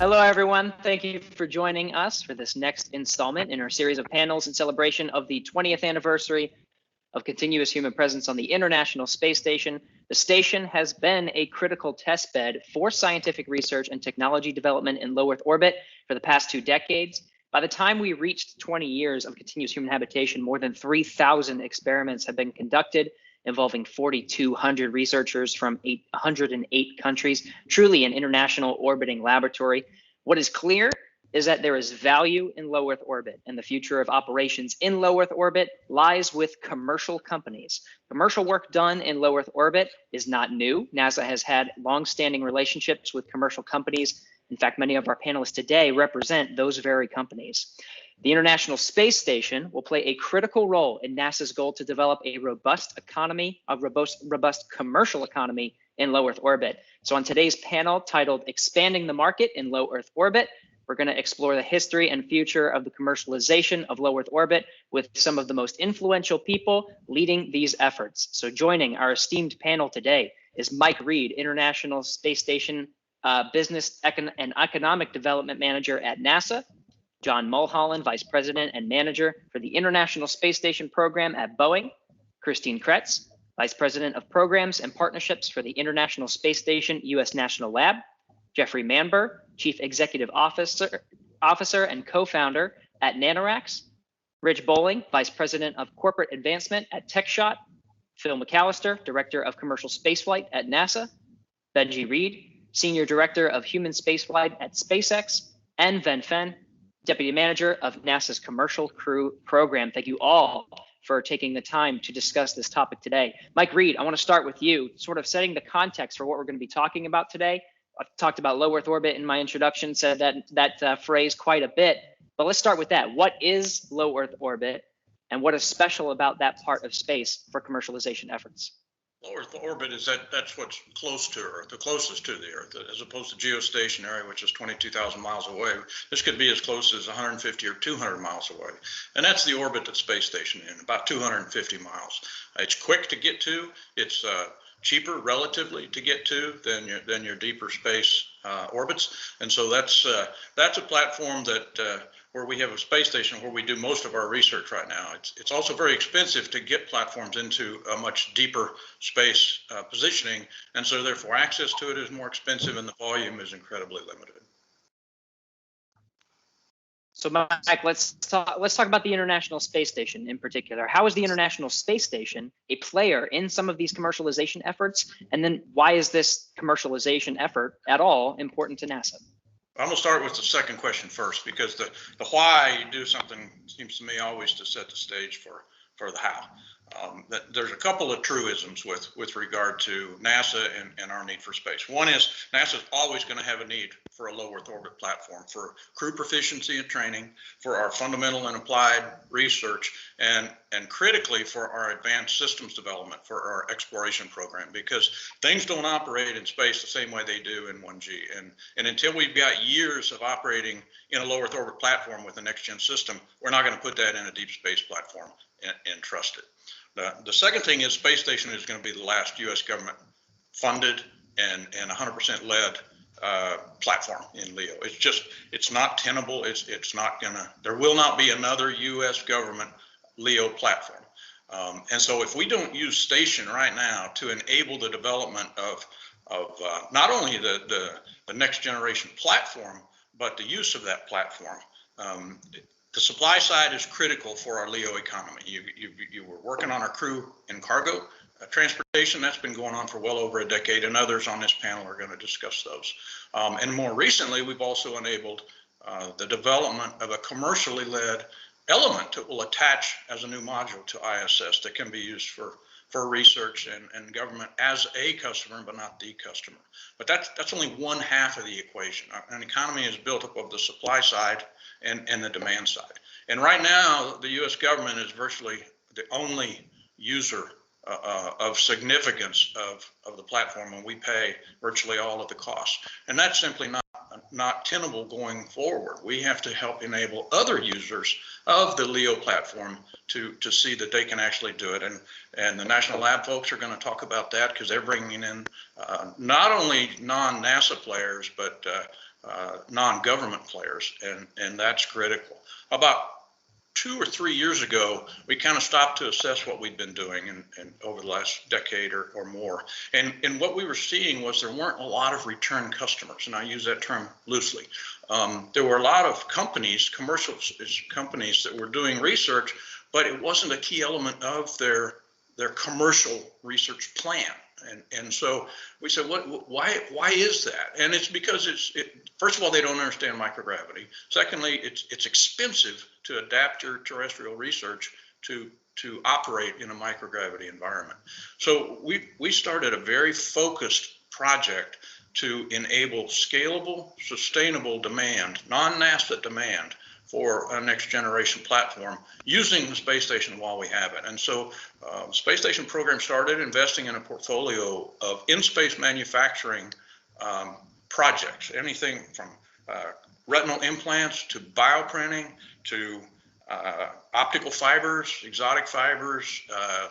Hello, everyone. Thank you for joining us for this next installment in our series of panels in celebration of the 20th anniversary of continuous human presence on the International Space Station. The station has been a critical test bed for scientific research and technology development in low Earth orbit for the past 2 decades. By the time we reached 20 years of continuous human habitation, more than 3,000 experiments have been conducted involving 4,200 researchers from 108 countries, truly an international orbiting laboratory. What is clear is that there is value in low Earth orbit, and the future of operations in low Earth orbit lies with commercial companies. Commercial work done in low Earth orbit is not new. NASA has had long-standing relationships with commercial companies. In fact, many of our panelists today represent those very companies. The International Space Station will play a critical role in NASA's goal to develop a robust economy, a robust commercial economy in low Earth orbit. So on today's panel titled Expanding the Market in Low Earth Orbit, we're going to explore the history and future of the commercialization of low Earth orbit with some of the most influential people leading these efforts. So joining our esteemed panel today is Mike Reed, International Space Station Business and Economic Development Manager at NASA, John Malholland, Vice President and Manager for the International Space Station Program at Boeing, Christine Kretz, Vice President of Programs and Partnerships for the International Space Station U.S. National Lab, Jeffrey Manber, Chief Executive Officer and Co-founder at Nanoracks, Rich Boling, Vice President of Corporate Advancement at Techshot, Phil McAlister, Director of Commercial Spaceflight at NASA, Beeji Reed, Senior Director of Human Spaceflight at SpaceX, and Ven Phen, Deputy Manager of NASA's Commercial Crew Program. Thank you all for taking the time to discuss this topic today. Mike Reed, I want to start with you, sort of setting the context for what we're going to be talking about today. I've talked about low Earth orbit in my introduction, said that phrase quite a bit, but let's start with that. What is low Earth orbit, and what is special about that part of space for commercialization efforts? Low Earth orbit is that's what's close to Earth, the closest to the Earth, as opposed to geostationary, which is 22,000 miles away. This could be as close as 150 or 200 miles away. And that's the orbit that space station in, about 250 miles. It's quick to get to. It's cheaper relatively to get to than your deeper space orbits. And so that's a platform that where we have a space station where we do most of our research right now. It's also very expensive to get platforms into a much deeper space positioning, and so therefore access to it is more expensive and the volume is incredibly limited. So Mike, let's talk about the International Space Station in particular. How is the International Space Station a player in some of these commercialization efforts? And then why is this commercialization effort at all important to NASA? I'm going to start with the second question first, because the why you do something seems to me always to set the stage for the how. There's a couple of truisms with regard to NASA and our need for space. One is NASA's always going to have a need for a low Earth orbit platform for crew proficiency and training, for our fundamental and applied research, and critically for our advanced systems development for our exploration program, because things don't operate in space the same way they do in 1G. And until we've got years of operating in a low Earth orbit platform with a next gen system, we're not going to put that in a deep space platform and trust it. The second thing is space station is going to be the last U.S. government funded and 100% led platform in LEO. It's not tenable. It's not gonna. There will not be another U.S. government LEO platform. And so if we don't use station right now to enable the development of not only the next generation platform, but the use of that platform. The supply side is critical for our LEO economy. You were working on our crew and cargo transportation. That's been going on for well over a decade, and others on this panel are going to discuss those. And more recently, we've also enabled the development of a commercially led element that will attach as a new module to ISS that can be used for research and government as a customer, but not the customer. But that's only one half of the equation. An economy is built up of the supply side and the demand side. And right now, the U.S. government is virtually the only user of significance of the platform, and we pay virtually all of the costs. And that's simply not tenable going forward. We have to help enable other users of the LEO platform to see that they can actually do it. And the National Lab folks are going to talk about that, because they're bringing in not only non-NASA players, but non-government players, and that's critical. About 2 or 3 years ago, we kind of stopped to assess what we'd been doing and over the last decade or more. And what we were seeing was there weren't a lot of return customers, and I use that term loosely. There were a lot of companies, commercial companies, that were doing research, but it wasn't a key element of their commercial research plan. And so we said, why is that? And it's because first of all, they don't understand microgravity. Secondly, it's expensive to adapt your terrestrial research to operate in a microgravity environment. So we started a very focused project to enable scalable, sustainable demand, non-NASA demand, for a next generation platform using the space station while we have it. And so the space station program started investing in a portfolio of in-space manufacturing projects, anything from retinal implants to bioprinting to optical fibers, exotic fibers,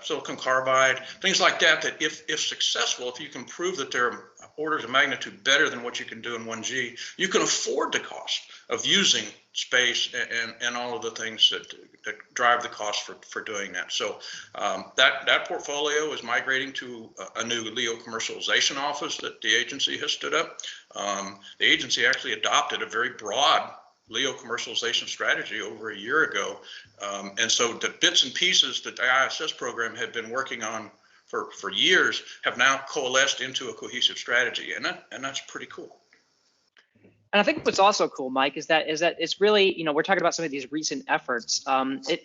silicon carbide, things like that, that if successful, if you can prove that they're orders of magnitude better than what you can do in 1G, you can afford the cost of using space and all of the things that drive the cost for doing that. So that portfolio is migrating to a new LEO commercialization office that the agency has stood up. The agency actually adopted a very broad LEO commercialization strategy over a year ago. And so the bits and pieces that the ISS program had been working on for years have now coalesced into a cohesive strategy, and that's pretty cool. And I think what's also cool, Mike, is that it's really, we're talking about some of these recent efforts.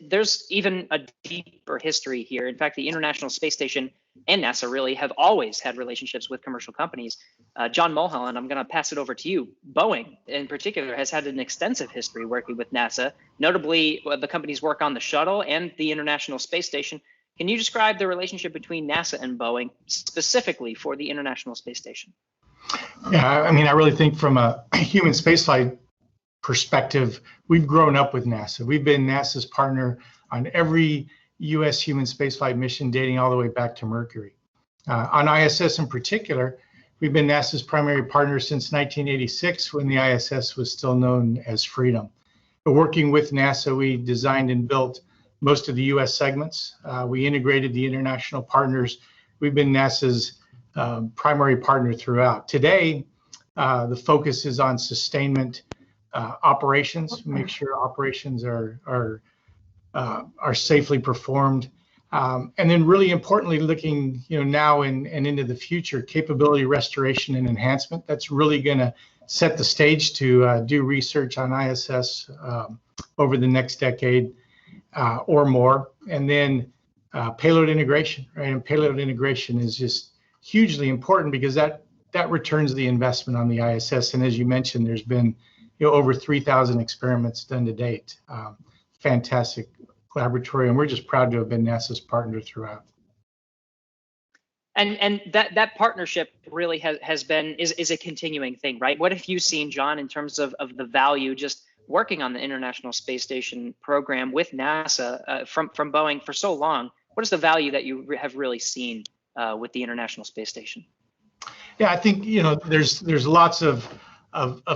There's even a deeper history here. In fact, the International Space Station and NASA really have always had relationships with commercial companies. John Mulholland, I'm going to pass it over to you. Boeing, in particular, has had an extensive history working with NASA, notably the company's work on the shuttle and the International Space Station. Can you describe the relationship between NASA and Boeing, specifically for the International Space Station? Yeah, I mean, I really think from a human spaceflight perspective, we've grown up with NASA. We've been NASA's partner on every U.S. human spaceflight mission dating all the way back to Mercury. On ISS in particular, we've been NASA's primary partner since 1986, when the ISS was still known as Freedom. But working with NASA, we designed and built most of the U.S. segments. We integrated the international partners. We've been NASA's primary partner throughout. Today, the focus is on sustainment operations, make sure operations are safely performed, and then really importantly, looking now and into the future, capability restoration and enhancement. That's really going to set the stage to do research on ISS over the next decade or more, and then payload integration, right? And payload integration is just hugely important because that returns the investment on the ISS. And as you mentioned, there's been over 3,000 experiments done to date. Fantastic laboratory, and we're just proud to have been NASA's partner throughout. And that partnership really is a continuing thing, right? What have you seen, John, in terms of the value just working on the International Space Station program with NASA from Boeing for so long? What is the value that you have really seen with the International Space Station? Yeah, I think there's lots of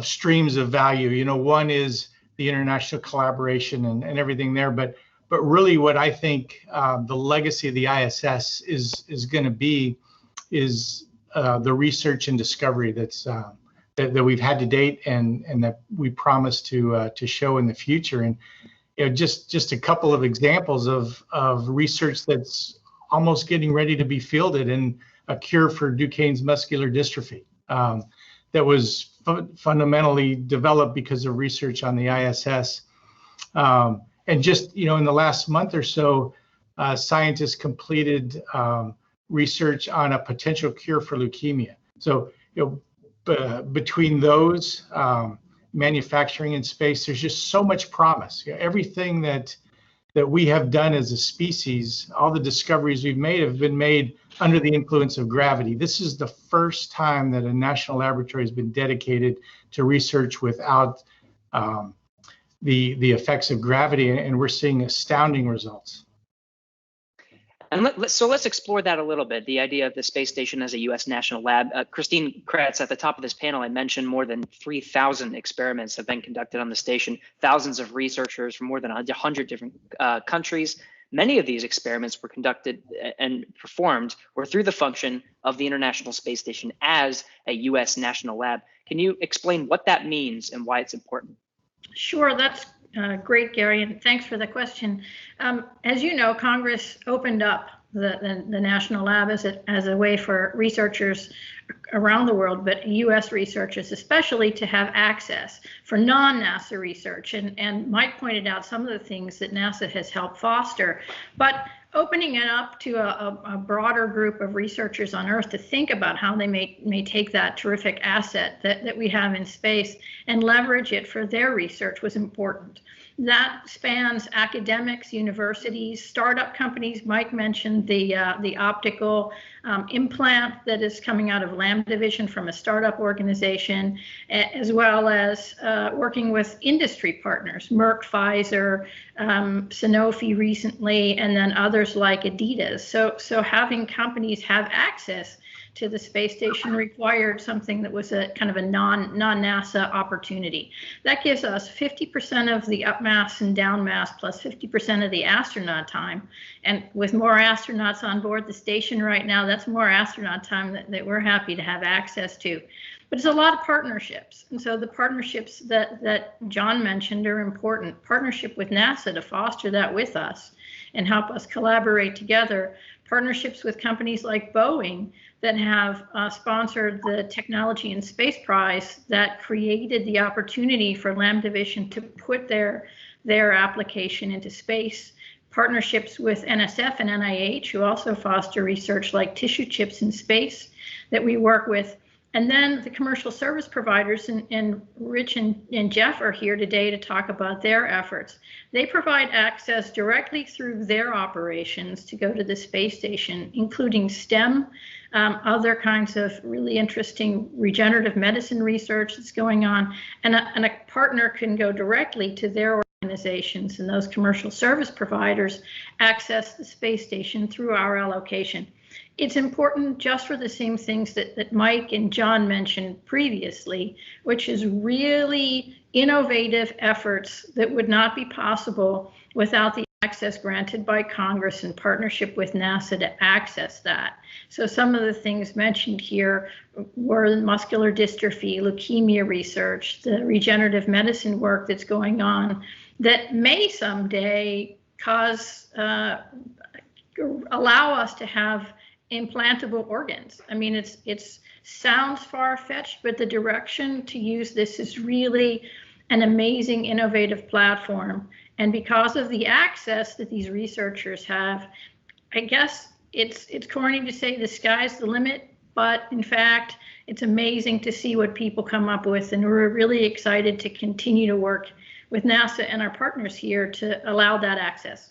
streams of value. One is the international collaboration and everything there, but really what I think the legacy of the ISS is going to be is the research and discovery that we've had to date and that we promise to show in the future. And just a couple of examples of research that's almost getting ready to be fielded in a cure for Duchenne's muscular dystrophy that was fundamentally developed because of research on the ISS. And just, in the last month or so, scientists completed research on a potential cure for leukemia. So, between those, manufacturing in space, there's just so much promise. Everything that we have done as a species, all the discoveries we've made have been made under the influence of gravity. This is the first time that a national laboratory has been dedicated to research without the effects of gravity, and we're seeing astounding results. And let's explore that a little bit, the idea of the space station as a U.S. national lab. Christine Kretz, at the top of this panel, I mentioned more than 3,000 experiments have been conducted on the station, thousands of researchers from more than 100 different countries. Many of these experiments were conducted and performed or through the function of the International Space Station as a U.S. national lab. Can you explain what that means and why it's important? Sure, that's great, Gary, and thanks for the question. As you know, Congress opened up the National Lab as a way for researchers around the world, but U.S. researchers especially, to have access for non-NASA research. And Mike pointed out some of the things that NASA has helped foster, but opening it up to a broader group of researchers on Earth to think about how they may take that terrific asset that we have in space and leverage it for their research was important. That spans academics, universities, startup companies. Mike mentioned the optical implant that is coming out of Lambda Vision from a startup organization, as well as working with industry partners, Merck, Pfizer, Sanofi recently, and then others like Adidas. So having companies have access to the space station required something that was a kind of a non-NASA opportunity. That gives us 50% of the up mass and down mass plus 50% of the astronaut time. And with more astronauts on board the station right now, that's more astronaut time that we're happy to have access to. But it's a lot of partnerships. And so the partnerships that John mentioned are important. Partnership with NASA to foster that with us and help us collaborate together. Partnerships with companies like Boeing that have sponsored the Technology in Space Prize that created the opportunity for Lambda Vision to put their application into space. Partnerships with NSF and NIH, who also foster research like tissue chips in space that we work with. And then the commercial service providers, and Rich and Jeff are here today to talk about their efforts. They provide access directly through their operations to go to the space station, including STEM, other kinds of really interesting regenerative medicine research that's going on. And a partner can go directly to their organizations, and those commercial service providers access the space station through our allocation. It's important just for the same things that Mike and John mentioned previously, which is really innovative efforts that would not be possible without the access granted by Congress in partnership with NASA to access that. So some of the things mentioned here were muscular dystrophy, leukemia research, the regenerative medicine work that's going on that may someday allow us to have implantable organs. I mean, it sounds far-fetched, but the direction to use this is really an amazing, innovative platform. And because of the access that these researchers have, I guess it's corny to say the sky's the limit, but in fact, it's amazing to see what people come up with. And we're really excited to continue to work with NASA and our partners here to allow that access.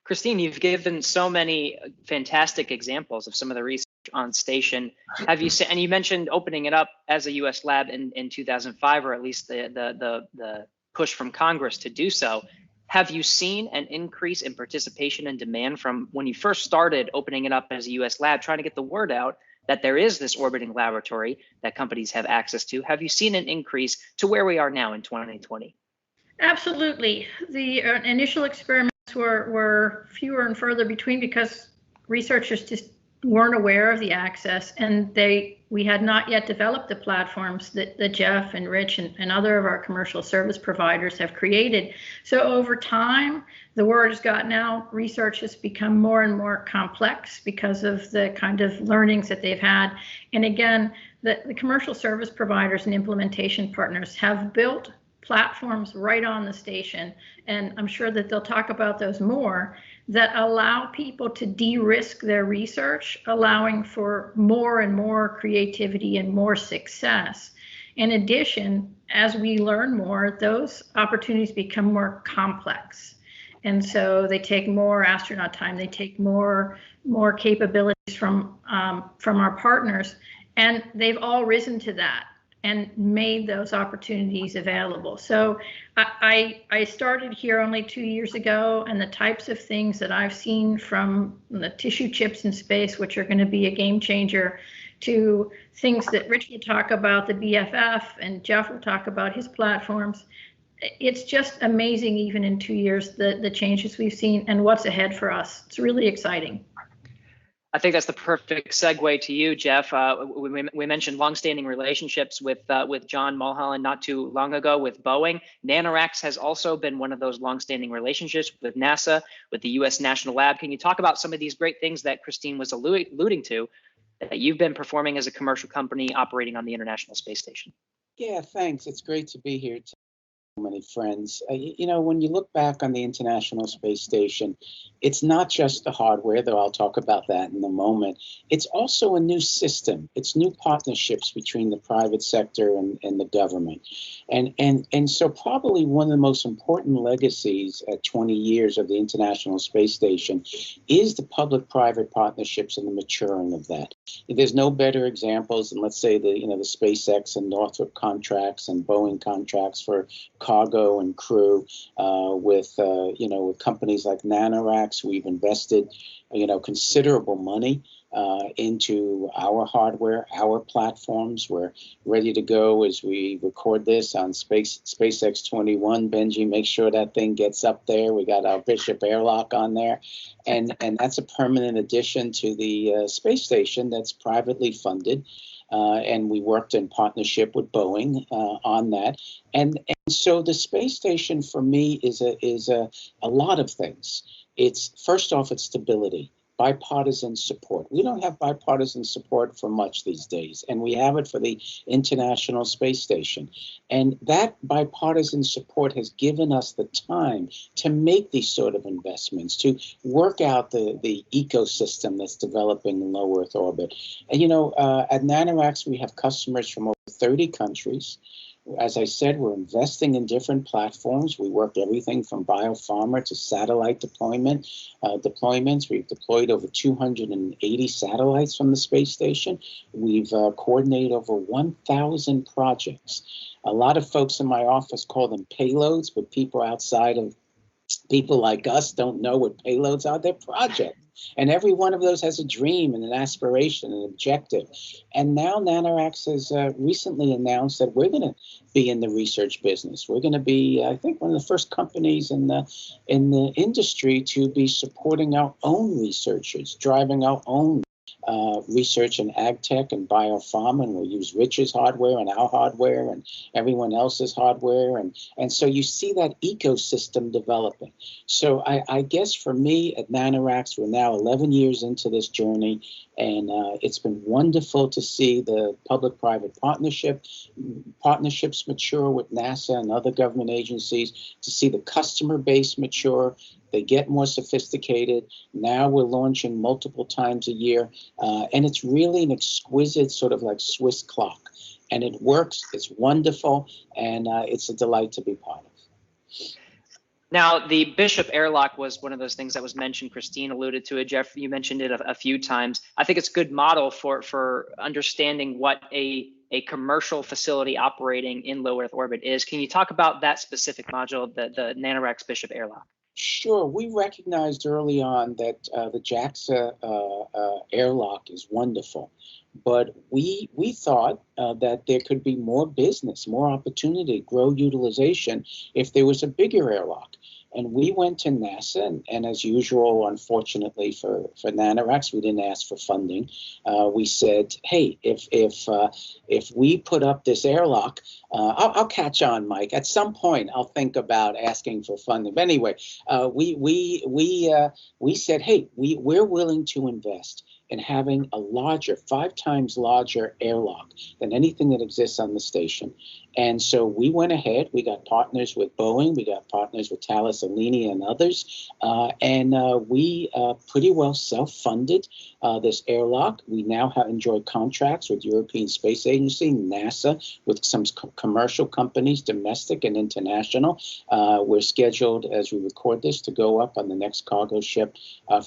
Christine, you've given so many fantastic examples of some of the research on station. Have you seen, and you mentioned opening it up as a U.S. lab in 2005, or at least the push from Congress to do so. Have you seen an increase in participation and demand from when you first started opening it up as a U.S. lab, trying to get the word out that there is this orbiting laboratory that companies have access to? Have you seen an increase to where we are now in 2020? Absolutely. The initial experiments were fewer and further between because researchers just weren't aware of the access, and we had not yet developed the platforms that Jeff and Rich and other of our commercial service providers have created. So over time, the word has gotten out. Research has become more and more complex because of the kind of learnings that they've had. And again, the commercial service providers and implementation partners have built platforms right on the station, and I'm sure that they'll talk about those more, that allow people to de-risk their research, allowing for more and more creativity and more success. In addition, as we learn more, those opportunities become more complex. And so they take more astronaut time, they take more capabilities from our partners, and they've all risen to that. and made those opportunities available. So I started here only 2 years ago, and the types of things that I've seen, from the tissue chips in space, which are going to be a game changer, to things that Rich will talk about, the BFF, and Jeff will talk about his platforms. It's just amazing, even in 2 years, the changes we've seen and what's ahead for us. It's really exciting. I think that's the perfect segue to you, Jeff. We mentioned longstanding relationships with John Mulholland not too long ago with Boeing. Nanoracks has also been one of those longstanding relationships with NASA, with the U.S. National Lab. Can you talk about some of these great things that Christine was alluding to that you've been performing as a commercial company operating on the International Space Station? Yeah, thanks. It's great to be here. Many friends. You know, when you look back on the International Space Station, it's not just the hardware, though I'll talk about that in a moment. It's also a new system. It's new partnerships between the private sector and the government. And so probably one of the most important legacies at 20 years of the International Space Station is the public-private partnerships and the maturing of that. There's no better examples than, let's say, the SpaceX and Northrop contracts and Boeing contracts for cargo and crew, with companies like Nanoracks. We've invested, considerable money into our hardware, our platforms. We're ready to go as we record this on SpaceX 21. Benji, make sure that thing gets up there. We got our Bishop airlock on there, and that's a permanent addition to the space station that's privately funded. And we worked in partnership with Boeing on that. And so the space station for me is a lot of things. It's, first off, it's stability, bipartisan support. We don't have bipartisan support for much these days, and we have it for the International Space Station. And that bipartisan support has given us the time to make these sort of investments, to work out the ecosystem that's developing in low Earth orbit. And, at Nanoracks, we have customers from over 30 countries. As I said, we're investing in different platforms. We work everything from biopharma to satellite deployments. We've deployed over 280 satellites from the space station. We've coordinated over 1,000 projects. A lot of folks in my office call them payloads, but people outside of people like us don't know what payloads are. They're projects. And every one of those has a dream and an aspiration, an objective. And now Nanoracks has recently announced that we're going to be in the research business. We're going to be, I think, one of the first companies in the industry to be supporting our own researchers, driving our own research in ag tech and biopharma, and we'll use Rich's hardware and our hardware and everyone else's hardware. And so you see that ecosystem developing. So I guess for me at Nanoracks, we're now 11 years into this journey, and it's been wonderful to see the public-private partnerships mature with NASA and other government agencies, to see the customer base mature. They get more sophisticated. Now we're launching multiple times a year, and it's really an exquisite sort of like Swiss clock. And it works. It's wonderful, and it's a delight to be part of. Now, the Bishop airlock was one of those things that was mentioned. Christine alluded to it. Jeff, you mentioned it a few times. I think it's a good model for understanding what a commercial facility operating in low Earth orbit is. Can you talk about that specific module, the Nanoracks Bishop airlock? Sure. We recognized early on that the JAXA airlock is wonderful, but we thought that there could be more business, more opportunity, grow utilization if there was a bigger airlock. And we went to NASA, and as usual, unfortunately for Nanoracks, we didn't ask for funding. We said, hey, if we put up this airlock, I'll catch on, Mike. At some point, I'll think about asking for funding. But anyway, we said, hey, we're willing to invest in having a larger, 5 times larger airlock than anything that exists on the station. And so we went ahead. We got partners with Boeing. We got partners with Thales Alenia and others. And we pretty well self-funded this airlock. We now enjoy contracts with European Space Agency, NASA, with some commercial companies, domestic and international. We're scheduled, as we record this, to go up on the next cargo ship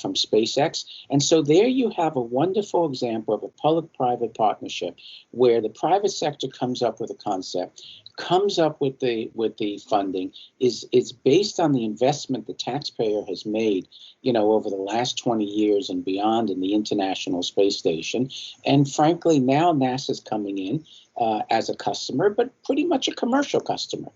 from SpaceX. And so there you have a wonderful example of a public-private partnership where the private sector comes up with a concept, comes up with the funding, is based on the investment the taxpayer has made, over the last 20 years and beyond in the International Space Station. And frankly, now NASA's coming in as a customer, but pretty much a commercial customer,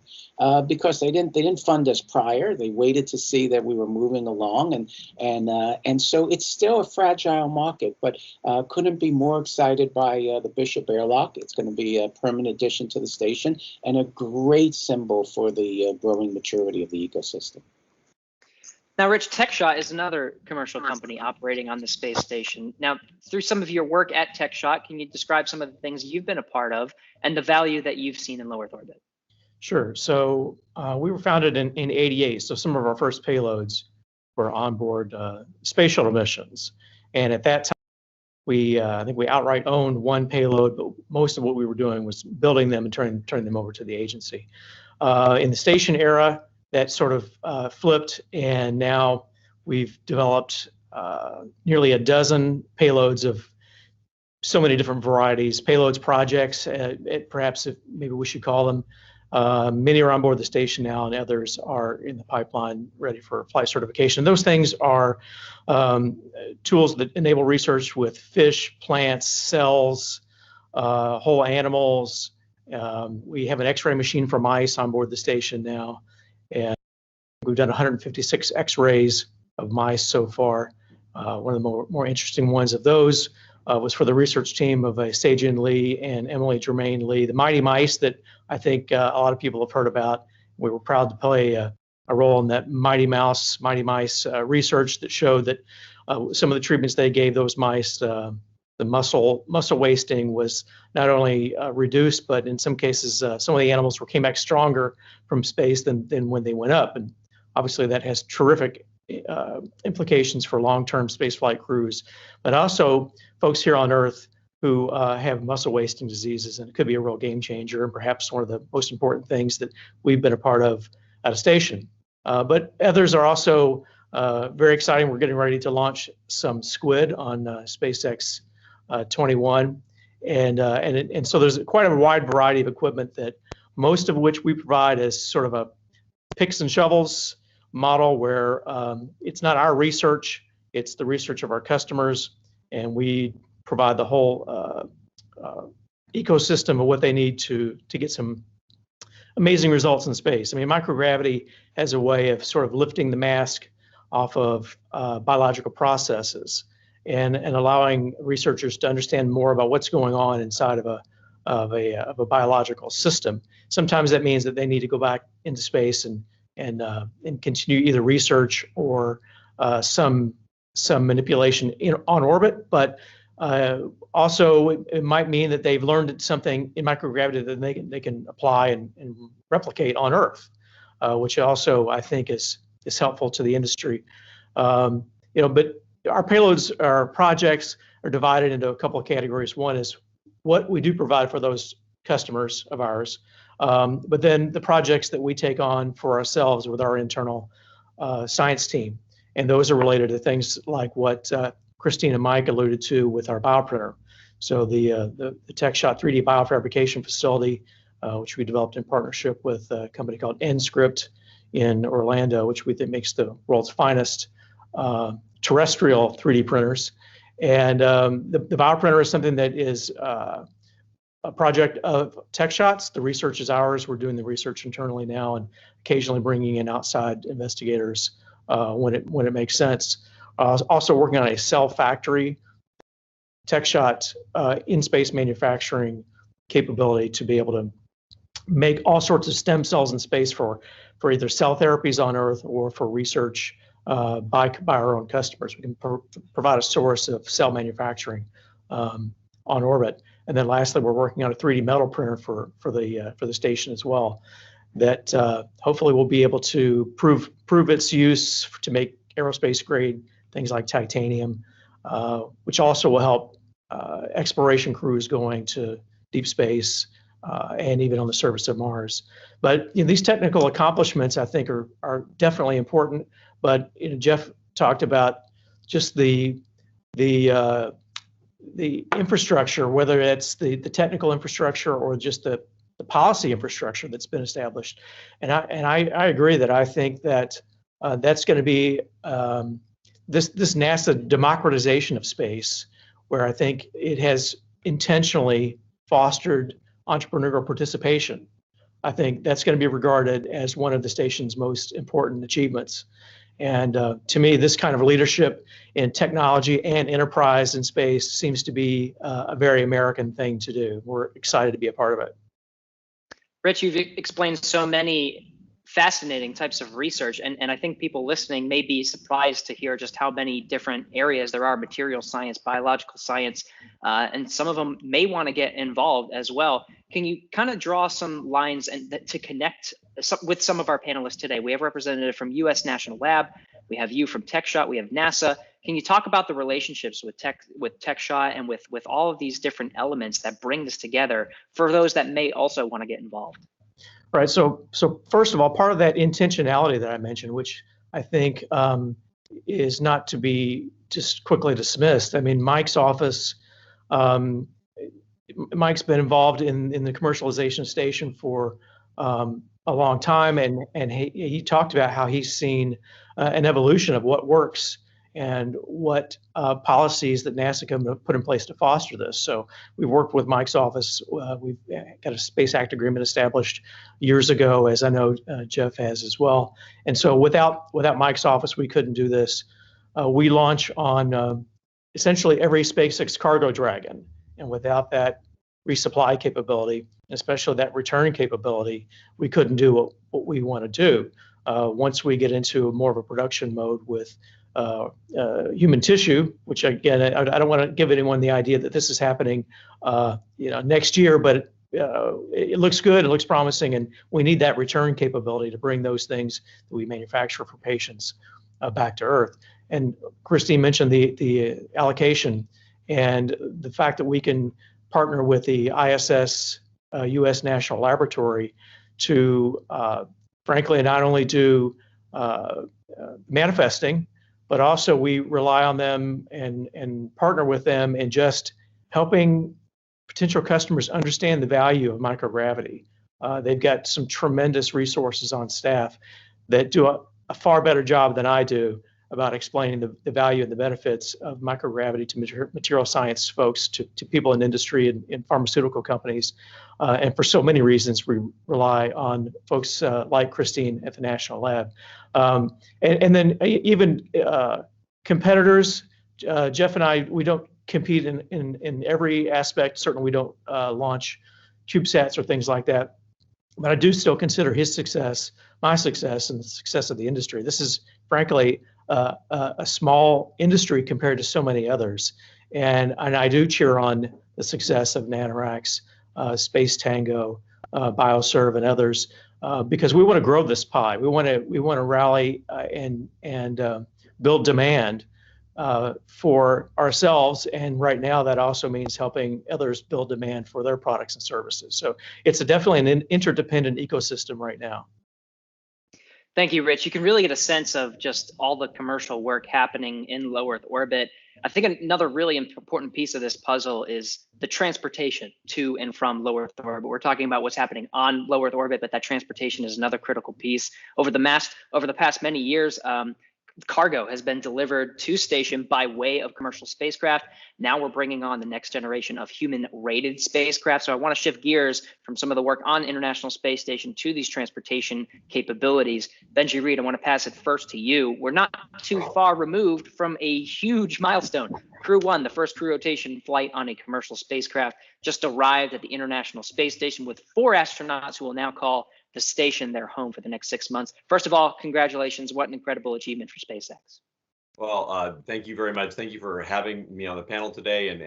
because they didn't fund us prior. They waited to see that we were moving along, and so it's still a fragile market, but couldn't be more excited by the Bishop airlock. It's going to be a permanent addition to the station and a great symbol for the growing maturity of the ecosystem. Now, Rich, Techshot is another commercial company operating on the space station. Now, through some of your work at Techshot, can you describe some of the things you've been a part of and the value that you've seen in low Earth orbit? Sure. So we were founded in '88. So some of our first payloads were onboard space shuttle missions. And at that time, I think we outright owned one payload, but most of what we were doing was building them and turning them over to the agency. In the station era, that sort of flipped, and now we've developed nearly a dozen payloads of so many different varieties, payloads projects, perhaps maybe we should call them. Many are on board the station now, and others are in the pipeline ready for flight certification. Those things are tools that enable research with fish, plants, cells, whole animals. We have an X-ray machine for mice on board the station now. And we've done 156 X-rays of mice so far. One of the more interesting ones of those was for the research team of Se-Jin Lee and Emily Germain Lee, the mighty mice that I think a lot of people have heard about. We were proud to play a role in that mighty mice research that showed that some of the treatments they gave those mice, the muscle wasting was not only reduced, but in some cases, some of the animals came back stronger from space than when they went up. And obviously that has terrific implications for long-term spaceflight crews, but also folks here on Earth who have muscle wasting diseases, and it could be a real game changer and perhaps one of the most important things that we've been a part of at a station. But others are also very exciting. We're getting ready to launch some squid on SpaceX 21, and so there's quite a wide variety of equipment, that most of which we provide as sort of a picks and shovels model, where it's not our research, it's the research of our customers, and we provide the whole ecosystem of what they need to get some amazing results in space. I mean, microgravity has a way of sort of lifting the mask off of biological processes and allowing researchers to understand more about what's going on inside of a biological system. Sometimes that means that they need to go back into space and continue either research or some manipulation on orbit, but also it might mean that they've learned something in microgravity that they can apply and replicate on Earth, which also I think is helpful to the industry. But our payloads, our projects are divided into a couple of categories. One is what we do provide for those customers of ours, but then the projects that we take on for ourselves with our internal science team. And those are related to things like what Christine and Mike alluded to with our bioprinter. So the Techshot 3D biofabrication facility, which we developed in partnership with a company called Nscript in Orlando, which we think makes the world's finest terrestrial 3D printers. And the bioprinter is something that is a project of Techshot's. The research is ours. We're doing the research internally now and occasionally bringing in outside investigators when it makes sense. Also working on a cell factory, Techshot in-space manufacturing capability to be able to make all sorts of stem cells in space for either cell therapies on Earth or for research by our own customers. We can provide a source of cell manufacturing on orbit. And then lastly, we're working on a 3D metal printer for the station as well, that hopefully will be able to prove its use to make aerospace grade things like titanium, which also will help exploration crews going to deep space and even on the surface of Mars. But these technical accomplishments, I think, are definitely important. But Jeff talked about just the infrastructure, whether it's the technical infrastructure or just the policy infrastructure that's been established. And I agree that I think that that's going to be this NASA democratization of space, where I think it has intentionally fostered entrepreneurial participation. I think that's going to be regarded as one of the station's most important achievements. And to me, this kind of leadership in technology and enterprise in space seems to be a very American thing to do. We're excited to be a part of it. Rich, you've explained so many fascinating types of research, and I think people listening may be surprised to hear just how many different areas there are: material science, biological science, and some of them may want to get involved as well. Can you kind of draw some lines and to connect with some of our panelists today? We have a representative from U.S. National Lab, we have you from Techshot, we have NASA. Can you talk about the relationships with Techshot and with all of these different elements that bring this together for those that may also want to get involved? Right. So first of all, part of that intentionality that I mentioned, which I think is not to be just quickly dismissed. I mean, Mike's office, Mike's been involved in the commercialization station for a long time, and he talked about how he's seen an evolution of what works and what policies that NASA can put in place to foster this. So we've worked with Mike's office. We've got a Space Act agreement established years ago, as I know Jeff has as well. And so without Mike's office, we couldn't do this. We launch on essentially every SpaceX cargo Dragon, and without that resupply capability, especially that return capability, we couldn't do what we want to do. Once we get into more of a production mode with human tissue, which again, I don't want to give anyone the idea that this is happening, next year, but it looks good, it looks promising, and we need that return capability to bring those things that we manufacture for patients back to Earth. And Christine mentioned the allocation and the fact that we can partner with the ISS U.S. National Laboratory to, frankly, not only do manifesting, but also we rely on them and partner with them in just helping potential customers understand the value of microgravity. They've got some tremendous resources on staff that do a far better job than I do about explaining the value and the benefits of microgravity to material science folks, to people in industry and in pharmaceutical companies. And for so many reasons, we rely on folks like Christine at the National Lab. And then even competitors, Jeff and I, we don't compete in every aspect. Certainly we don't launch CubeSats or things like that. But I do still consider his success, my success, and the success of the industry. This is, frankly, a small industry compared to so many others. And I do cheer on the success of Nanoracks, Space Tango, BioServe, and others, because we want to grow this pie. We want to rally and build demand for ourselves. And right now, that also means helping others build demand for their products and services. So it's definitely an interdependent ecosystem right now. Thank you, Rich. You can really get a sense of just all the commercial work happening in low Earth orbit. I think another really important piece of this puzzle is the transportation to and from low Earth orbit. We're talking about what's happening on low Earth orbit, but that transportation is another critical piece. Over the past many years, cargo has been delivered to station by way of commercial spacecraft. Now we're bringing on the next generation of human-rated spacecraft. So I want to shift gears from some of the work on International Space Station to these transportation capabilities. Benji, Reed, I want to pass it first to you. We're not too far removed from a huge milestone. Crew 1, the first crew rotation flight on a commercial spacecraft, just arrived at the International Space Station with 4 astronauts who will now call the station their home for the next 6 months. First of all, congratulations. What an incredible achievement for SpaceX. Well, thank you very much. Thank you for having me on the panel today and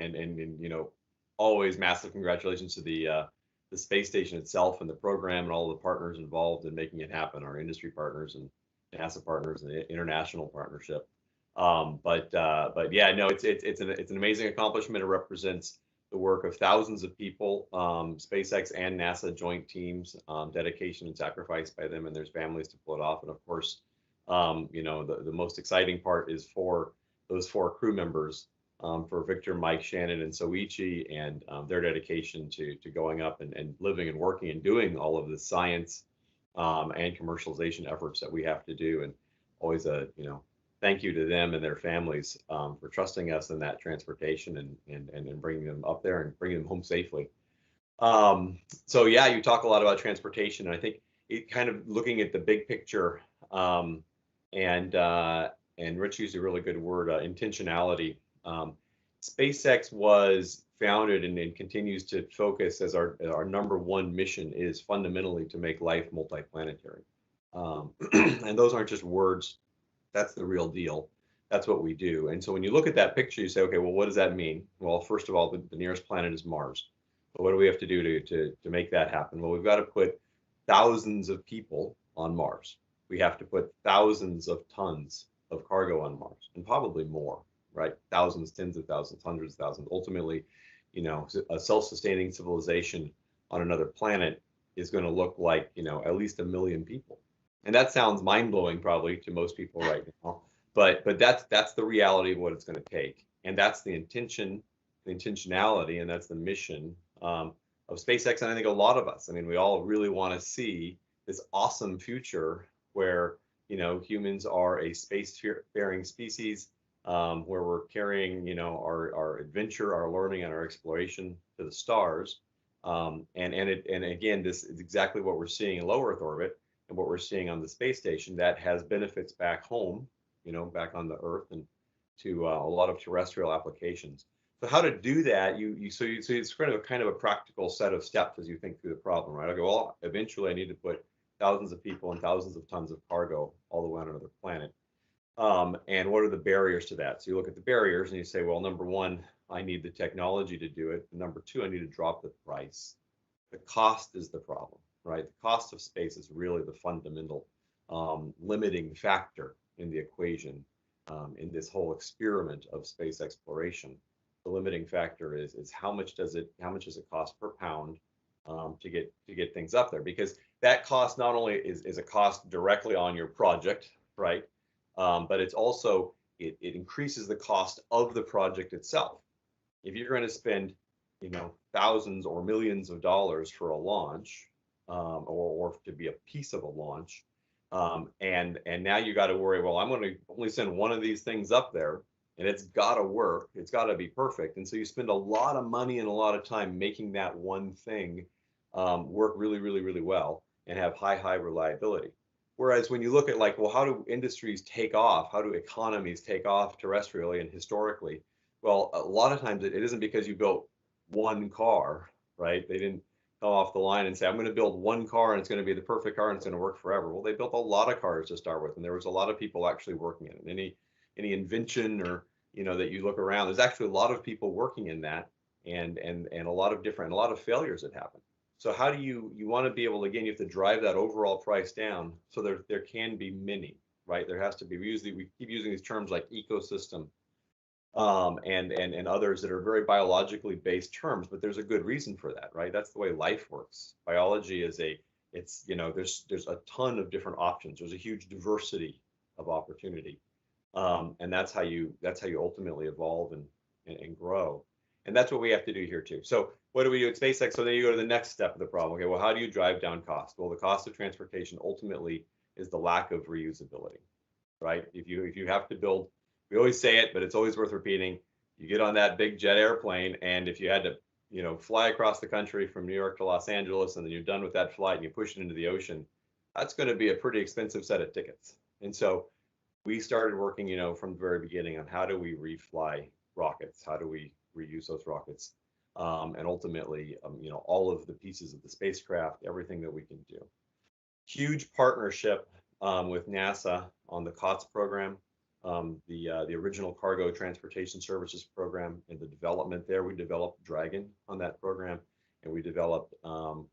always massive congratulations to the space station itself and the program and all the partners involved in making it happen, our industry partners and NASA partners and the international partnership. But yeah, no, it's an amazing accomplishment. It represents the work of thousands of people, SpaceX and NASA joint teams, dedication and sacrifice by them and their families to pull it off. And of course, you know, the most exciting part is for those 4 crew members, for Victor, Mike, Shannon, and Soichi, and their dedication to going up and living and working and doing all of the science and commercialization efforts that we have to do. And always a, you know, thank you to them and their families for trusting us in that transportation and bringing them up there and bringing them home safely. So yeah, you talk a lot about transportation, and I think it kind of looking at the big picture, and Rich used a really good word, intentionality. SpaceX was founded and continues to focus as our #1 mission is fundamentally to make life multiplanetary. And those aren't just words, that's the real deal. That's what we do. And so when you look at that picture, you say, okay, well, what does that mean? Well, first of all, the nearest planet is Mars. But what do we have to do to make that happen? Well, we've got to put thousands of people on Mars. We have to put thousands of tons of cargo on Mars, and probably more, right? Thousands, tens of thousands, hundreds of thousands. Ultimately, you know, a self-sustaining civilization on another planet is going to look like, you know, at least 1 million people. And that sounds mind-blowing probably to most people right now, but that's the reality of what it's going to take. And that's the intention, the intentionality, and that's the mission of SpaceX. And I think a lot of us, I mean, we all really want to see this awesome future where, you know, humans are a space-faring species, where we're carrying, you know, our adventure, our learning, and our exploration to the stars. And again, this is exactly what we're seeing in low Earth orbit and what we're seeing on the space station that has benefits back home, you know, back on the Earth and to a lot of terrestrial applications. So how to do that? So it's kind of a practical set of steps as you think through the problem, right? I go, well, eventually I need to put thousands of people and thousands of tons of cargo all the way on another planet. And what are the barriers to that? So you look at the barriers and you say, well, #1, I need the technology to do it. And #2, I need to drop the price. The cost is the problem, right? The cost of space is really the fundamental limiting factor in the equation in this whole experiment of space exploration. The limiting factor is how much does it cost per pound to get things up there? Because that cost not only is a cost directly on your project, right? But it's also, it increases the cost of the project itself. If you're going to spend, you know, thousands or millions of dollars for a launch, or to be a piece of a launch, and now you got to worry, well, I'm going to only send one of these things up there, and it's got to work, it's got to be perfect. And so you spend a lot of money and a lot of time making that one thing work really, really, really well and have high reliability. Whereas when you look at like, well, how do industries take off? How do economies take off terrestrially and historically? Well, a lot of times it isn't because you built one car, right? They didn't come off the line and say, I'm going to build one car and it's going to be the perfect car and it's going to work forever. Well, they built a lot of cars to start with, and there was a lot of people actually working in it. Any invention or, you know, that you look around, there's actually a lot of people working in that, and a lot of failures that happen. So how do you want to be able to, again, you have to drive that overall price down so there can be many, right? There has to be, we keep using these terms like ecosystem and others that are very biologically based terms, but there's a good reason for that, right? That's the way life works. Biology is it's, you know, there's a ton of different options. There's a huge diversity of opportunity. And that's how you ultimately evolve and grow. And that's what we have to do here too. So what do we do at SpaceX? So then you go to the next step of the problem. Okay, well, how do you drive down cost? Well, the cost of transportation ultimately is the lack of reusability, right? If you have to build, we always say it, but it's always worth repeating. You get on that big jet airplane, and if you had to, you know, fly across the country from New York to Los Angeles, and then you're done with that flight and you push it into the ocean, that's going to be a pretty expensive set of tickets. And so we started working, you know, from the very beginning on how do we refly rockets? How do we reuse those rockets? And ultimately, you know, all of the pieces of the spacecraft, everything that we can do. Huge partnership with NASA on the COTS program. the original cargo transportation services program and the development there. We developed Dragon on that program, and we developed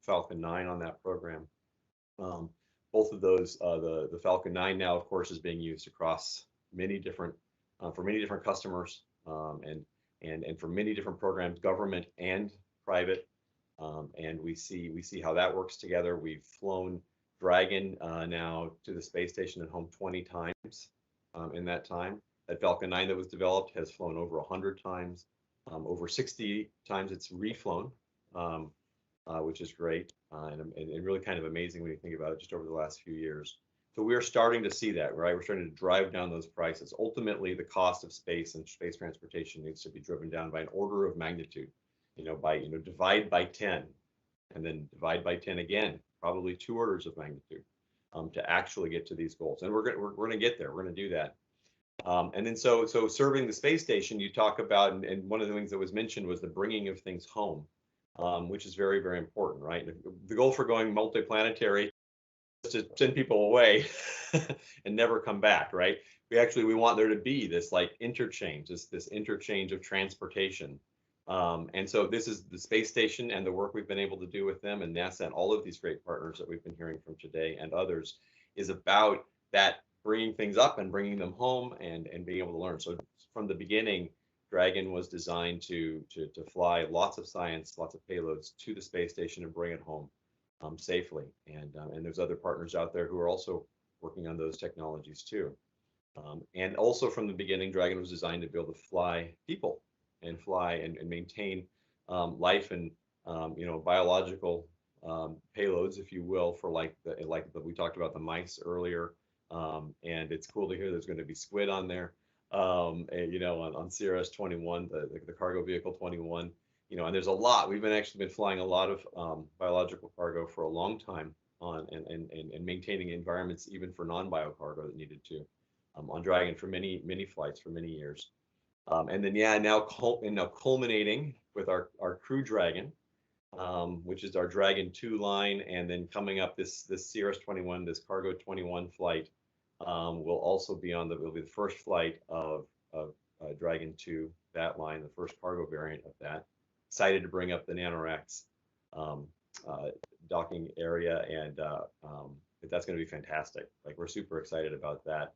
Falcon 9 on that program. Both of those, the Falcon 9 now, of course, is being used across many different for many different customers, and for many different programs, government and private. And we see how that works together. We've flown Dragon now to the space station and home 20 times in that time. That Falcon 9 that was developed has flown over 100 times. Over 60 times it's reflown, which is great, and really kind of amazing when you think about it, just over the last few years. So we're starting to see that, right? We're starting to drive down those prices. Ultimately, the cost of space and space transportation needs to be driven down by an order of magnitude, divide by 10, and then divide by 10 again, probably 2 orders of magnitude, to actually get to these goals. And we're going to get there. We're going to do that. And then so serving the space station, you talk about, and one of the things that was mentioned was the bringing of things home, which is very, very important, right? The goal for going multiplanetary is to send people away and never come back, right? We want there to be this like interchange, this interchange of transportation. And so this is the space station and the work we've been able to do with them and NASA and all of these great partners that we've been hearing from today and others is about that bringing things up and bringing them home and being able to learn. So from the beginning, Dragon was designed to fly lots of science, lots of payloads to the space station and bring it home safely. And there's other partners out there who are also working on those technologies too. And also from the beginning, Dragon was designed to be able to fly people and fly and maintain life and biological payloads, if you will, for like we talked about the mice earlier. And it's cool to hear there's going to be squid on there. On CRS-21, the cargo vehicle 21, and there's a lot. We've been flying a lot of biological cargo for a long time and maintaining environments even for non-bio cargo that needed to on Dragon for many flights for many years. And then now culminating with our Crew Dragon, which is our Dragon 2 line, and then coming up this CRS-21, this Cargo 21 flight. Will also be will be the first flight of Dragon 2, that line, the first cargo variant of that. Excited to bring up the Nanoracks docking area, and that's going to be fantastic. Like, we're super excited about that.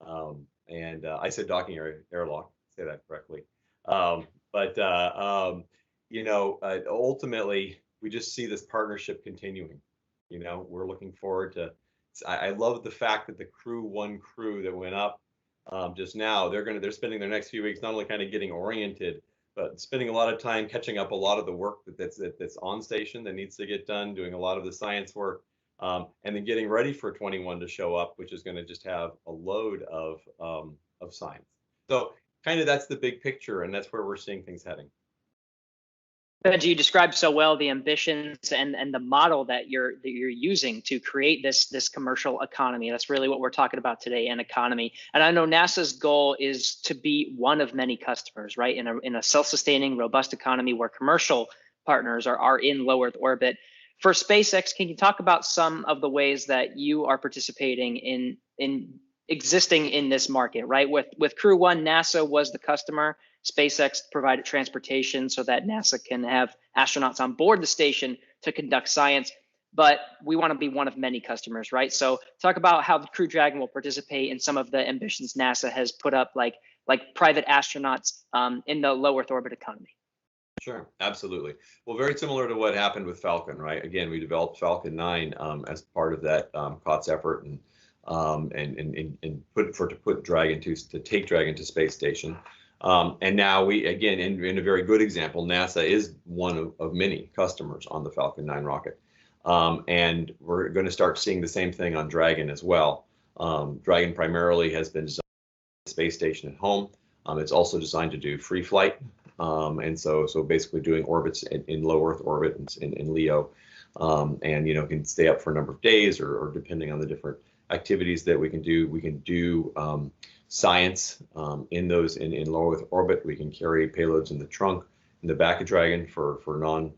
I said docking area, airlock, say that correctly. Ultimately, we just see this partnership continuing. We're looking forward to. I love the fact that the Crew crew that went up just now, they're spending their next few weeks not only kind of getting oriented, but spending a lot of time catching up a lot of the work that's on station that needs to get done, doing a lot of the science work, and then getting ready for 21 to show up, which is going to just have a load of science. So kind of that's the big picture, and that's where we're seeing things heading. Beeji, you described so well the ambitions and the model that you're using to create this commercial economy. That's really what we're talking about today, an economy. And I know NASA's goal is to be one of many customers, right? In a self-sustaining, robust economy where commercial partners are in low Earth orbit. For SpaceX, can you talk about some of the ways that you are participating in existing in this market, right? With Crew 1, NASA was the customer. SpaceX provided transportation so that NASA can have astronauts on board the station to conduct science, but we want to be one of many customers, right? So talk about how the Crew Dragon will participate in some of the ambitions NASA has put up, like private astronauts in the low Earth orbit economy. Sure, absolutely. Well, very similar to what happened with Falcon, right? Again, we developed Falcon 9 as part of that COTS effort and to put Dragon to take Dragon to space station. And now we, again, in a very good example, NASA is one of many customers on the Falcon 9 rocket. And we're going to start seeing the same thing on Dragon as well. Dragon primarily has been designed for the space station at home. It's also designed to do free flight. And so basically doing orbits in low Earth orbit in LEO, and can stay up for a number of days or depending on the different activities that we can do science in low Earth orbit. We can carry payloads in the trunk, in the back of Dragon for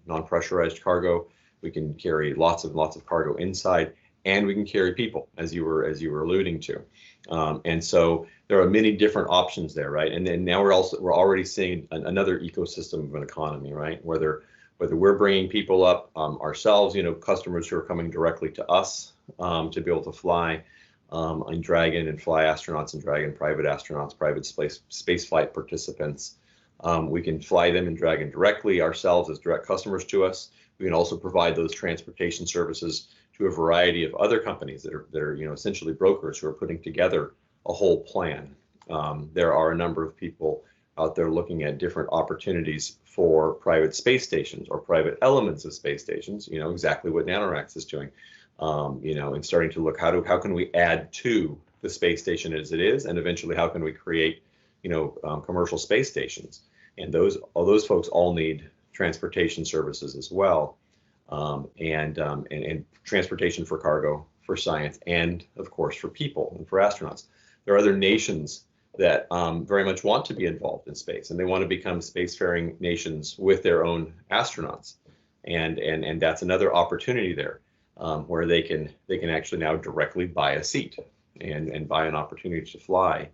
non-pressurized cargo. We can carry lots of cargo inside, and we can carry people, as you were alluding to. And so there are many different options there, right? And then now we're already seeing another ecosystem of an economy, right? Whether we're bringing people up ourselves, customers who are coming directly to us to be able to fly on Dragon and fly astronauts in Dragon, private astronauts, private space flight participants. We can fly them in Dragon directly ourselves as direct customers to us. We can also provide those transportation services to a variety of other companies that are essentially brokers who are putting together a whole plan. There are a number of people out there looking at different opportunities for private space stations or private elements of space stations, exactly what Nanoracks is doing, and starting to look how can we add to the space station as it is, and eventually how can we create, commercial space stations. And those folks all need transportation services as well, and transportation for cargo, for science, and of course for people and for astronauts. There are other nations that very much want to be involved in space, and they want to become spacefaring nations with their own astronauts, and that's another opportunity there, where they can actually now directly buy a seat and buy an opportunity to fly,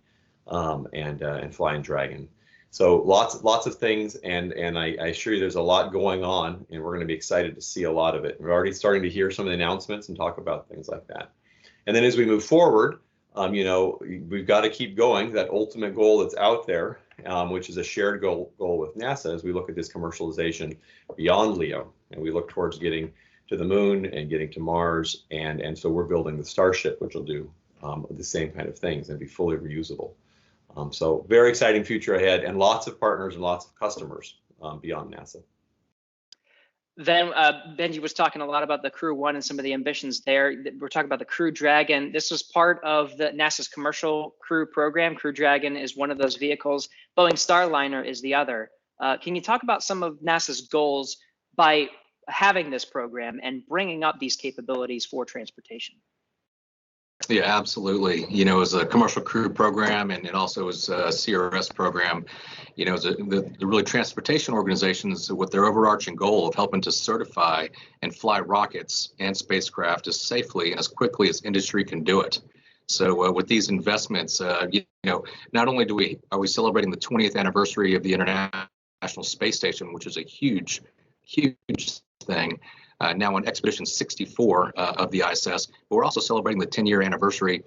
and fly in Dragon. So lots of things, and I assure you there's a lot going on, and we're going to be excited to see a lot of it. We're already starting to hear some of the announcements and talk about things like that. And then as we move forward, we've got to keep going. That ultimate goal that's out there, which is a shared goal with NASA, as we look at this commercialization beyond LEO, and we look towards getting to the moon and getting to Mars, and so we're building the Starship, which will do the same kind of things and be fully reusable. So very exciting future ahead, and lots of partners and lots of customers beyond NASA. Then Benji was talking a lot about the Crew 1 and some of the ambitions there. We're talking about the Crew Dragon. This was part of the NASA's Commercial Crew program. Crew Dragon is one of those vehicles. Boeing Starliner is the other. Can you talk about some of NASA's goals by having this program and bringing up these capabilities for transportation? Yeah, absolutely. As a commercial crew program, and it also is a CRS program, the really transportation organizations with their overarching goal of helping to certify and fly rockets and spacecraft as safely and as quickly as industry can do it. So with these investments, not only are we celebrating the 20th anniversary of the International Space Station, which is a huge thing. Now on Expedition 64 of the ISS, but we're also celebrating the 10-year anniversary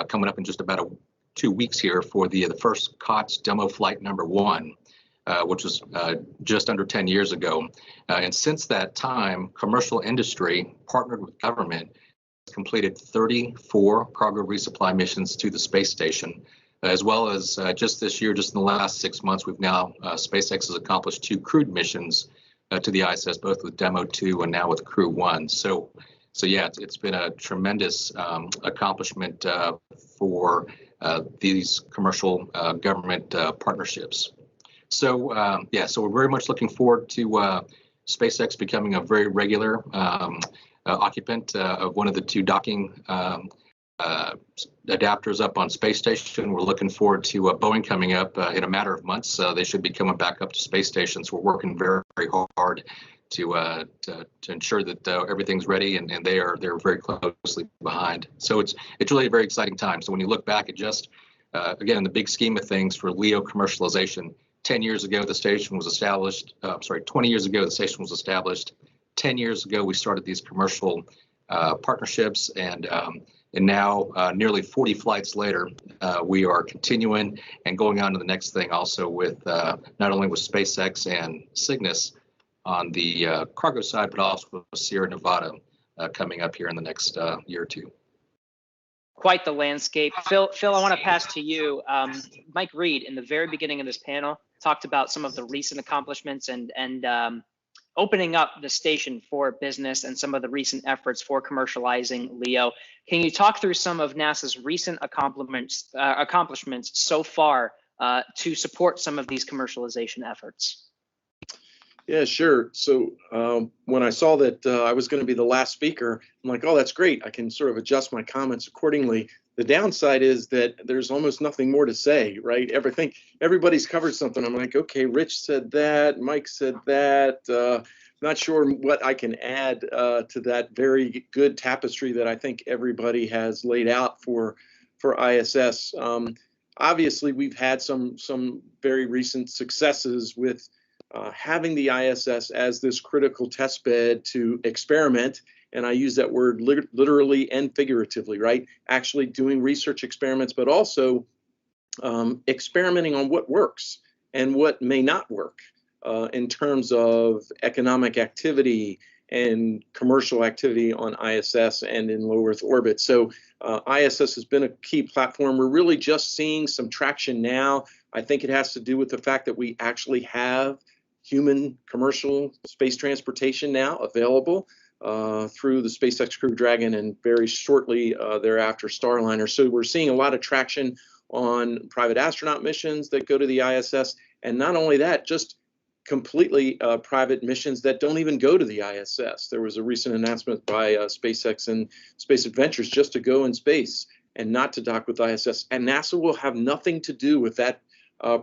coming up in just about 2 weeks here for the first COTS demo flight number 1, which was just under 10 years ago. And since that time, commercial industry partnered with government has completed 34 cargo resupply missions to the space station, as well as just this year, just in the last 6 months, we've now, SpaceX has accomplished 2 crewed missions to the ISS, both with Demo 2 and now with Crew 1. So yeah, it's been a tremendous accomplishment for these commercial government partnerships. So so we're very much looking forward to SpaceX becoming a very regular occupant of one of the 2 docking adapters up on space station. We're looking forward to Boeing coming up in a matter of months. They should be coming back up to space stations. We're working very, very hard to ensure that everything's ready, and they're very closely behind. So it's really a very exciting time. So when you look back at just again in the big scheme of things for LEO commercialization, 10 years ago the station was established. 20 years ago the station was established. 10 years ago we started these commercial partnerships, and now, nearly 40 flights later, we are continuing and going on to the next thing also with not only with SpaceX and Cygnus on the cargo side, but also with Sierra Nevada coming up here in the next year or 2. Quite the landscape. Phil, I want to pass to you. Mike Reed, in the very beginning of this panel, talked about some of the recent accomplishments and opening up the station for business and some of the recent efforts for commercializing LEO. Can you talk through some of NASA's recent accomplishments so far to support some of these commercialization efforts? Yeah, sure. So when I saw that I was going to be the last speaker, I'm like, oh, that's great. I can sort of adjust my comments accordingly. The downside is that there's almost nothing more to say, right? Everybody's covered something. I'm like, okay, Rich said that, Mike said that. Not sure what I can add to that very good tapestry that I think everybody has laid out for for ISS. Obviously, we've had some very recent successes with having the ISS as this critical test bed to experiment. And I use that word literally and figuratively, right? Actually doing research experiments, but also experimenting on what works and what may not work in terms of economic activity and commercial activity on ISS and in low Earth orbit. So ISS has been a key platform. We're really just seeing some traction now. I think it has to do with the fact that we actually have human commercial space transportation now available through the SpaceX Crew Dragon and very shortly thereafter Starliner. So we're seeing a lot of traction on private astronaut missions that go to the ISS. And not only that, just completely private missions that don't even go to the ISS. There was a recent announcement by SpaceX and Space Adventures just to go in space and not to dock with ISS. And NASA will have nothing to do with that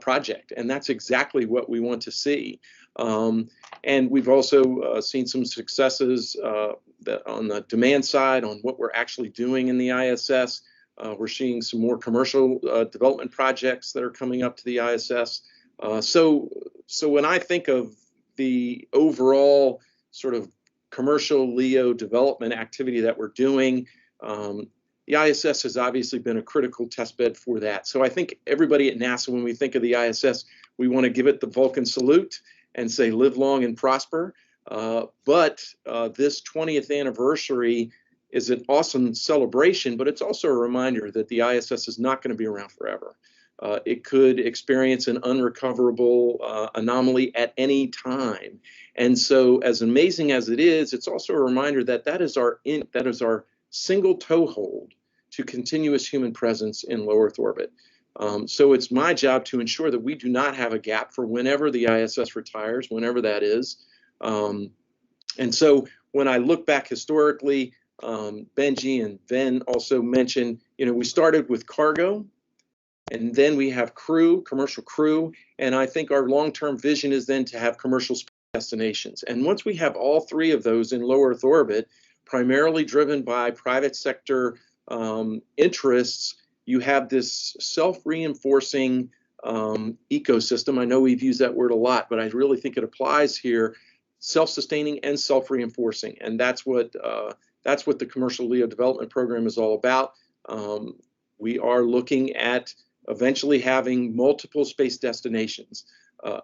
project. And that's exactly what we want to see. And we've also seen some successes that on the demand side on what we're actually doing in the ISS. We're seeing some more commercial development projects that are coming up to the ISS. So when I think of the overall sort of commercial LEO development activity that we're doing, the ISS has obviously been a critical test bed for that. So I think everybody at NASA, when we think of the ISS, we want to give it the Vulcan salute and say live long and prosper. But this 20th anniversary is an awesome celebration, but it's also a reminder that the ISS is not going to be around forever. It could experience an unrecoverable anomaly at any time. And so as amazing as it is, it's also a reminder that that is our single toehold to continuous human presence in low Earth orbit. So it's my job to ensure that we do not have a gap for whenever the ISS retires, whenever that is. And so when I look back historically, Benji and Ven also mentioned, we started with cargo, and then we have crew, commercial crew, and I think our long-term vision is then to have commercial destinations. And once we have all three of those in low Earth orbit, primarily driven by private sector interests, you have this self-reinforcing ecosystem. I know we've used that word a lot, but I really think it applies here, self-sustaining and self-reinforcing. And that's what the Commercial LEO Development Program is all about. We are looking at eventually having multiple space destinations.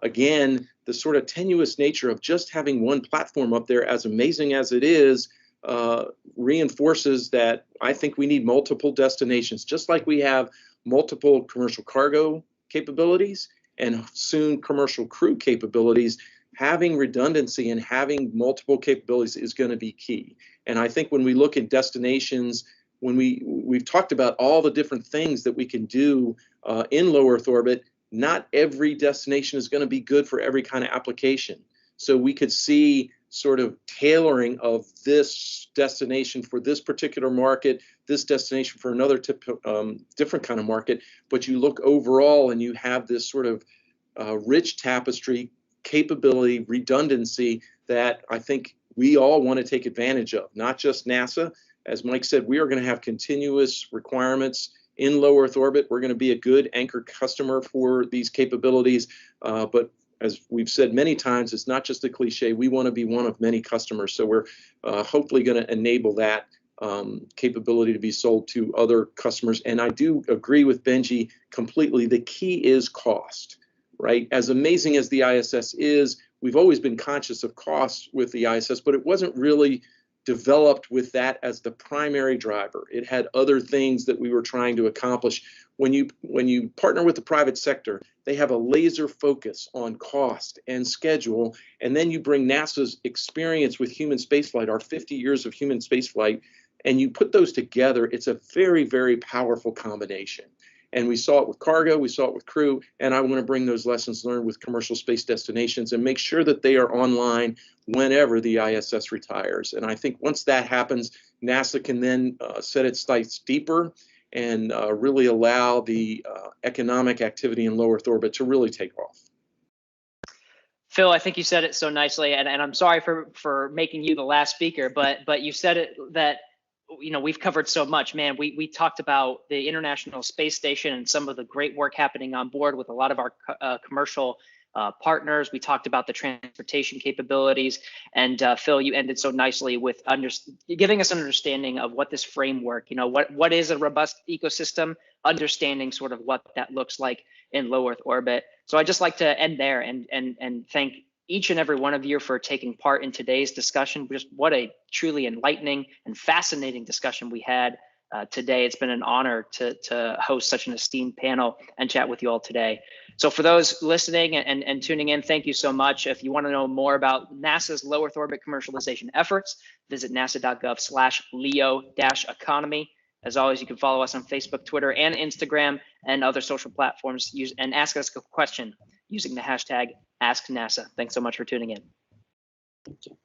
Again, the sort of tenuous nature of just having one platform up there, as amazing as it is, reinforces that I think we need multiple destinations, just like we have multiple commercial cargo capabilities and soon commercial crew capabilities. Having redundancy and having multiple capabilities is going to be key. And I think when we look at destinations, when we've talked about all the different things that we can do in low Earth orbit, not every destination is going to be good for every kind of application. So we could see sort of tailoring of this destination for this particular market, this destination for another different kind of market. But you look overall and you have this sort of rich tapestry, capability, redundancy that I think we all want to take advantage of, not just NASA. As Mike said, we are going to have continuous requirements in low Earth orbit. We're going to be a good anchor customer for these capabilities. But as we've said many times, it's not just a cliche. We want to be one of many customers. So we're hopefully going to enable that capability to be sold to other customers. And I do agree with Benji completely. The key is cost, right? As amazing as the ISS is, we've always been conscious of costs with the ISS, but it wasn't really developed with that as the primary driver. It had other things that we were trying to accomplish. When you partner with the private sector, they have a laser focus on cost and schedule, and then you bring NASA's experience with human spaceflight, our 50 years of human spaceflight, and you put those together. It's a very, very powerful combination. And we saw it with cargo, we saw it with crew, and I want to bring those lessons learned with commercial space destinations and make sure that they are online whenever the ISS retires. And I think once that happens, NASA can then set its sights deeper and really allow the economic activity in low Earth orbit to really take off. Phil, I think you said it so nicely, and I'm sorry for making you the last speaker, but you said it that we've covered so much, man. We talked about the International Space Station and some of the great work happening on board with a lot of our commercial partners. We talked about the transportation capabilities, and Phil, you ended so nicely with giving us an understanding of what this framework, what is a robust ecosystem, understanding sort of what that looks like in low Earth orbit. So I'd just like to end there and thank each and every one of you for taking part in today's discussion. Just what a truly enlightening and fascinating discussion we had today. It's been an honor to host such an esteemed panel and chat with you all today. So for those listening and tuning in, thank you so much. If you want to know more about NASA's low Earth orbit commercialization efforts, visit nasa.gov/LEO-economy. As always, you can follow us on Facebook, Twitter, and Instagram and other social platforms, and ask us a question using the hashtag AskNASA. Thanks so much for tuning in. Thank you.